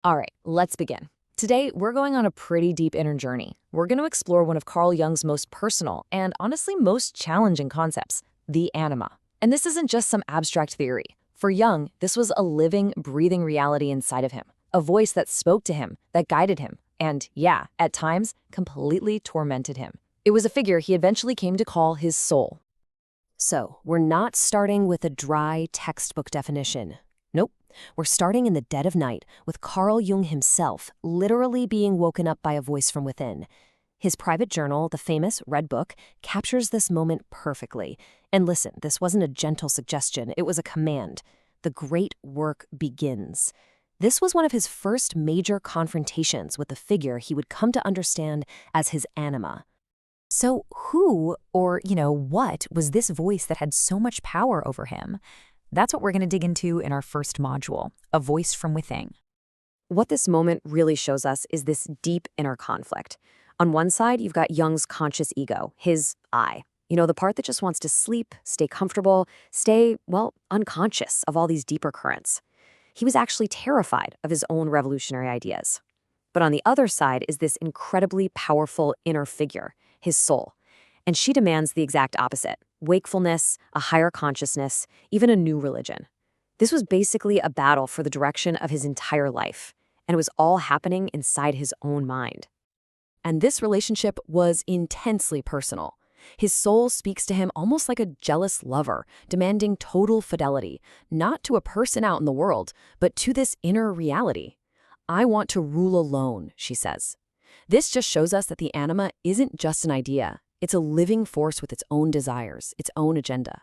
All right, let's begin. Today, we're going on a pretty deep inner journey. We're going to explore one of Carl Jung's most personal and honestly most challenging concepts, the anima. And this isn't just some abstract theory. For Jung, this was a living, breathing reality inside of him, a voice that spoke to him, that guided him, and yeah, at times, completely tormented him. It was a figure he eventually came to call his soul. So, we're not starting with a dry textbook definition. Nope. We're starting in the dead of night with Carl Jung himself literally being woken up by a voice from within. His private journal, the famous Red Book, captures this moment perfectly. And listen, this wasn't a gentle suggestion, it was a command. The great work begins. This was one of his first major confrontations with the figure he would come to understand as his anima. So who, or what, was this voice that had so much power over him? That's what we're going to dig into in our first module, a voice from within. What this moment really shows us is this deep inner conflict. On one side, you've got Jung's conscious ego, his I. The part that just wants to sleep, stay comfortable, stay, unconscious of all these deeper currents. He was actually terrified of his own revolutionary ideas. But on the other side is this incredibly powerful inner figure, his soul. And she demands the exact opposite: wakefulness, a higher consciousness, even a new religion. This was basically a battle for the direction of his entire life, and it was all happening inside his own mind. And this relationship was intensely personal. His soul speaks to him almost like a jealous lover, demanding total fidelity, not to a person out in the world, but to this inner reality. "I want to rule alone," she says. This just shows us that the anima isn't just an idea. It's a living force with its own desires, its own agenda.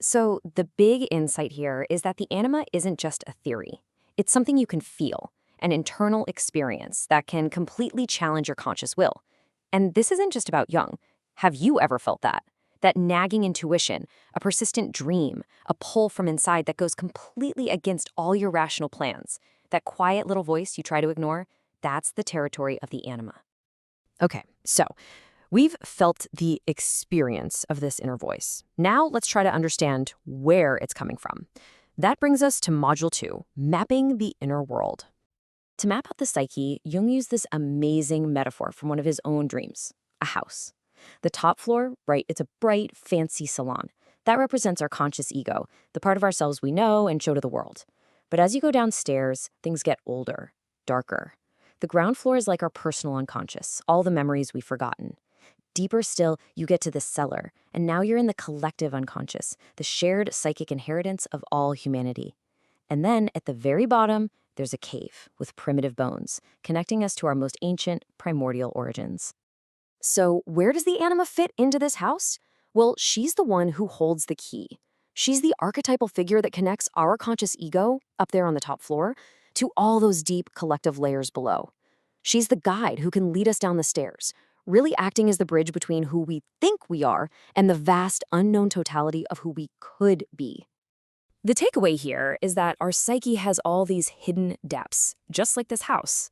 So the big insight here is that the anima isn't just a theory. It's something you can feel, an internal experience that can completely challenge your conscious will. And this isn't just about Jung. Have you ever felt that? That nagging intuition, a persistent dream, a pull from inside that goes completely against all your rational plans. That quiet little voice you try to ignore, that's the territory of the anima. Okay, so we've felt the experience of this inner voice. Now let's try to understand where it's coming from. That brings us to Module 2, Mapping the Inner World. To map out the psyche, Jung used this amazing metaphor from one of his own dreams, a house. The top floor, right, it's a bright, fancy salon. That represents our conscious ego, the part of ourselves we know and show to the world. But as you go downstairs, things get older, darker. The ground floor is like our personal unconscious, all the memories we've forgotten. Deeper still, you get to the cellar, and now you're in the collective unconscious, the shared psychic inheritance of all humanity. And then, at the very bottom, there's a cave with primitive bones, connecting us to our most ancient, primordial origins. So, where does the anima fit into this house? Well, she's the one who holds the key. She's the archetypal figure that connects our conscious ego, up there on the top floor, to all those deep collective layers below. She's the guide who can lead us down the stairs, really acting as the bridge between who we think we are and the vast unknown totality of who we could be. The takeaway here is that our psyche has all these hidden depths, just like this house.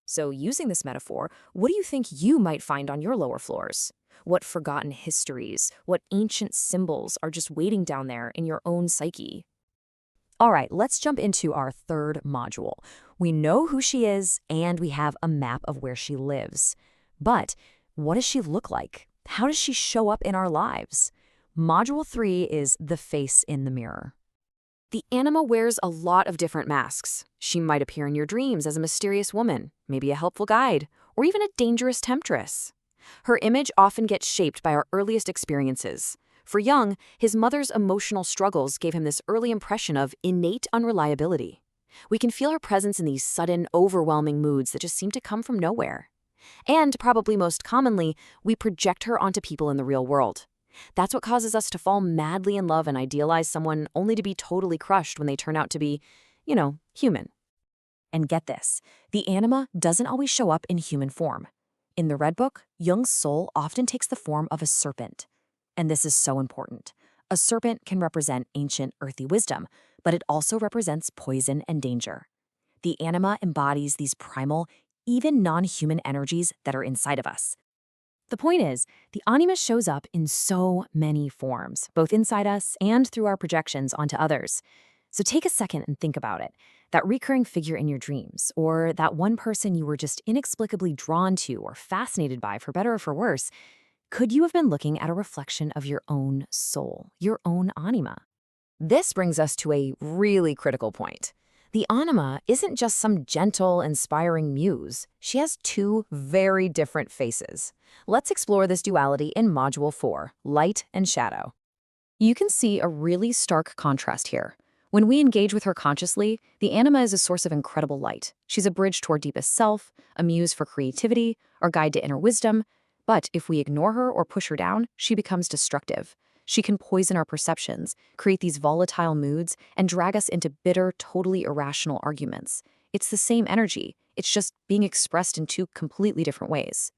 So using this metaphor, what do you think you might find on your lower floors? What forgotten histories, what ancient symbols are just waiting down there in your own psyche? All right, let's jump into our third module. We know who she is, and we have a map of where she lives. But what does she look like? How does she show up in our lives? Module 3 is the face in the mirror. The anima wears a lot of different masks. She might appear in your dreams as a mysterious woman, maybe a helpful guide, or even a dangerous temptress. Her image often gets shaped by our earliest experiences. For Jung, his mother's emotional struggles gave him this early impression of innate unreliability. We can feel her presence in these sudden, overwhelming moods that just seem to come from nowhere. And probably most commonly, we project her onto people in the real world. That's what causes us to fall madly in love and idealize someone only to be totally crushed when they turn out to be, human. And get this, the anima doesn't always show up in human form. In the Red Book, Jung's soul often takes the form of a serpent. And this is so important. A serpent can represent ancient earthy wisdom, but it also represents poison and danger. The anima embodies these primal, even non-human energies that are inside of us. The point is, the anima shows up in so many forms, both inside us and through our projections onto others. So take a second and think about it. That recurring figure in your dreams, or that one person you were just inexplicably drawn to or fascinated by, for better or for worse, could you have been looking at a reflection of your own soul, your own anima? This brings us to a really critical point. The Anima isn't just some gentle, inspiring muse. She has two very different faces. Let's explore this duality in Module 4, Light and Shadow. You can see a really stark contrast here. When we engage with her consciously, the Anima is a source of incredible light. She's a bridge toward deepest self, a muse for creativity, or guide to inner wisdom. But if we ignore her or push her down, she becomes destructive. She can poison our perceptions, create these volatile moods, and drag us into bitter, totally irrational arguments. It's the same energy. It's just being expressed in two completely different ways.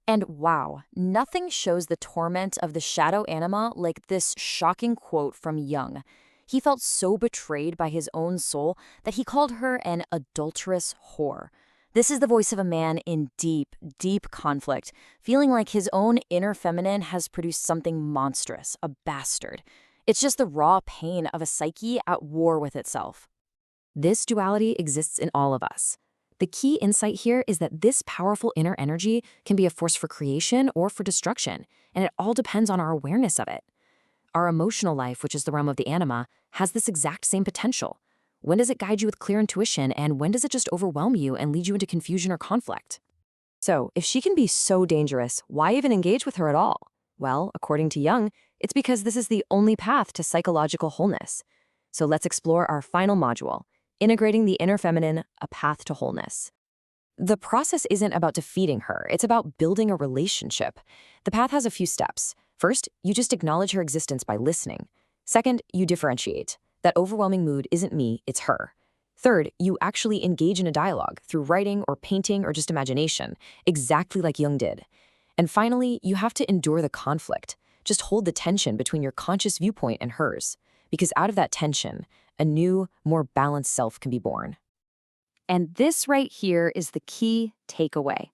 And wow, nothing shows the torment of the shadow anima like this shocking quote from Jung. He felt so betrayed by his own soul that he called her an adulterous whore. This is the voice of a man in deep, deep conflict, feeling like his own inner feminine has produced something monstrous, a bastard. It's just the raw pain of a psyche at war with itself. This duality exists in all of us. The key insight here is that this powerful inner energy can be a force for creation or for destruction, and it all depends on our awareness of it. Our emotional life, which is the realm of the anima, has this exact same potential. When does it guide you with clear intuition, and when does it just overwhelm you and lead you into confusion or conflict? So, if she can be so dangerous, why even engage with her at all? Well, according to Jung, it's because this is the only path to psychological wholeness. So let's explore our final module, Integrating the Inner Feminine, a Path to Wholeness. The process isn't about defeating her, it's about building a relationship. The path has a few steps. First, you just acknowledge her existence by listening. Second, you differentiate. That overwhelming mood isn't me, it's her. Third, you actually engage in a dialogue through writing or painting or just imagination, exactly like Jung did. And finally, you have to endure the conflict. Just hold the tension between your conscious viewpoint and hers, because out of that tension, a new, more balanced self can be born. And this right here is the key takeaway.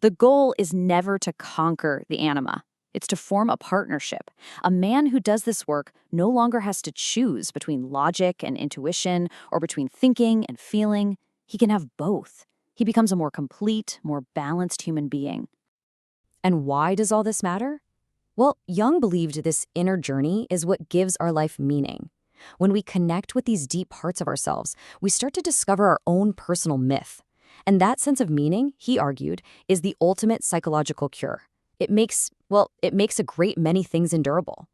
The goal is never to conquer the anima. It's to form a partnership. A man who does this work no longer has to choose between logic and intuition or between thinking and feeling. He can have both. He becomes a more complete, more balanced human being. And why does all this matter? Well, Jung believed this inner journey is what gives our life meaning. When we connect with these deep parts of ourselves, we start to discover our own personal myth. And that sense of meaning, he argued, is the ultimate psychological cure. It makes a great many things endurable.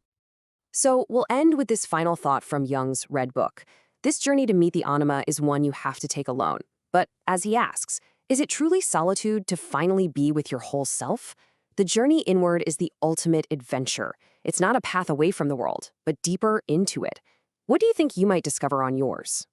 So we'll end with this final thought from Jung's Red Book. This journey to meet the anima is one you have to take alone. But as he asks, is it truly solitude to finally be with your whole self? The journey inward is the ultimate adventure. It's not a path away from the world, but deeper into it. What do you think you might discover on yours?